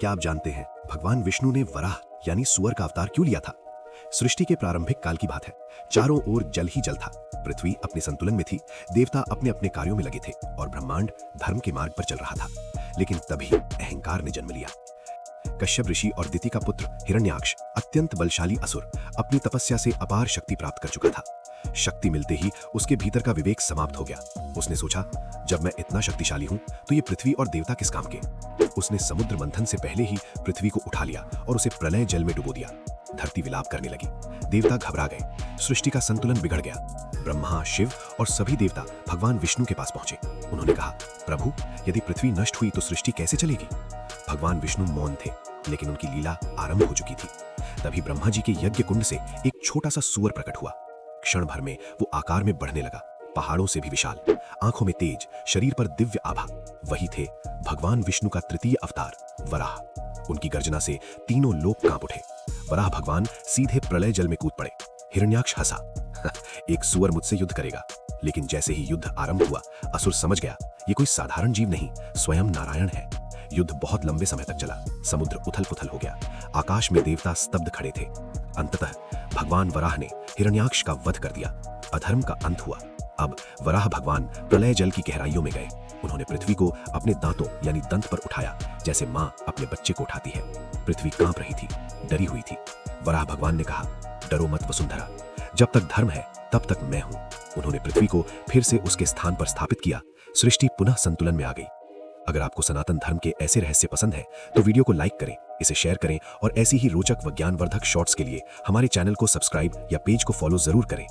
क्या आप जानते हैं भगवान विष्णु ने वराह यानी सुअर का अवतार क्यों लिया था? सृष्टि के प्रारंभिक काल की बात है। चारों ओर जल ही जल था। पृथ्वी अपने संतुलन में थी, देवता अपने अपने कार्यों में लगे थे और ब्रह्मांड धर्म के मार्ग पर चल रहा था। लेकिन तभी अहंकार ने जन्म लिया। कश्यप ऋषि और दिति का पुत्र हिरण्याक्ष, अत्यंत बलशाली असुर, अपनी तपस्या से अपार शक्ति प्राप्त कर चुका था। शक्ति मिलते ही उसके भीतर का विवेक समाप्त हो गया। उसने सोचा, जब मैं इतना शक्तिशाली हूं तो ये पृथ्वी और देवता किस काम के? उसने समुद्र मंथन से पहले ही पृथ्वी को उठा लिया और उसे प्रलय जल में डुबो दिया। धरती विलाप करने लगी। देवता घबरा गए। सृष्टि का संतुलन बिगड़ गया। ब्रह्मा, शिव और सभी देवता भगवान विष्णु के पास पहुंचे। उन्होंने कहा, प्रभु, यदि पृथ्वी नष्ट हुई तो सृष्टि कैसे चलेगी? भगवान विष्णु मौन थे, लेकिन उनकी लीला आरंभ हो चुकी थी। तभी ब्रह्मा जी के यज्ञ कुंड से एक छोटा सा सुअर प्रकट हुआ। क्षण भर में वो आकार में बढ़ने लगा, पहाड़ों से भी विशाल, आंखों में तेज, शरीर पर दिव्य आभा। वही थे भगवान विष्णु का तृतीय अवतार वराह। उनकी गर्जना से तीनों लोक कांप उठे। वराह भगवान सीधे प्रलय जल में कूद पड़े। हिरण्याक्ष हंसा, एक सुअर मुझसे युद्ध करेगा। लेकिन जैसे ही युद्ध आरंभ हुआ, असुर समझ गया, ये कोई साधारण जीव नहीं, स्वयं नारायण है। युद्ध बहुत लंबे समय तक चला। समुद्र उथल पुथल हो गया। आकाश में देवता स्तब्ध खड़े थे। अंततः भगवान वराह ने हिरण्याक्ष का वध कर दिया। अधर्म का अंत हुआ। अब वराह भगवान प्रलय जल की गहराइयों में गए। उन्होंने पृथ्वी को अपने दांतों यानी दंत पर उठाया, जैसे मां अपने बच्चे को उठाती है। पृथ्वी कांप रही थी, डरी हुई थी। वराह भगवान ने कहा, डरो मत वसुंधरा, जब तक धर्म है तब तक मैं हूं। उन्होंने पृथ्वी को फिर से उसके स्थान पर स्थापित किया। सृष्टि पुनः संतुलन में आ गई। अगर आपको सनातन धर्म के ऐसे रहस्य पसंद है तो वीडियो को लाइक करें, इसे शेयर करें और ऐसी ही रोचक विज्ञानवर्धक शॉर्ट्स के लिए हमारे चैनल को सब्सक्राइब या पेज को फॉलो जरूर करें।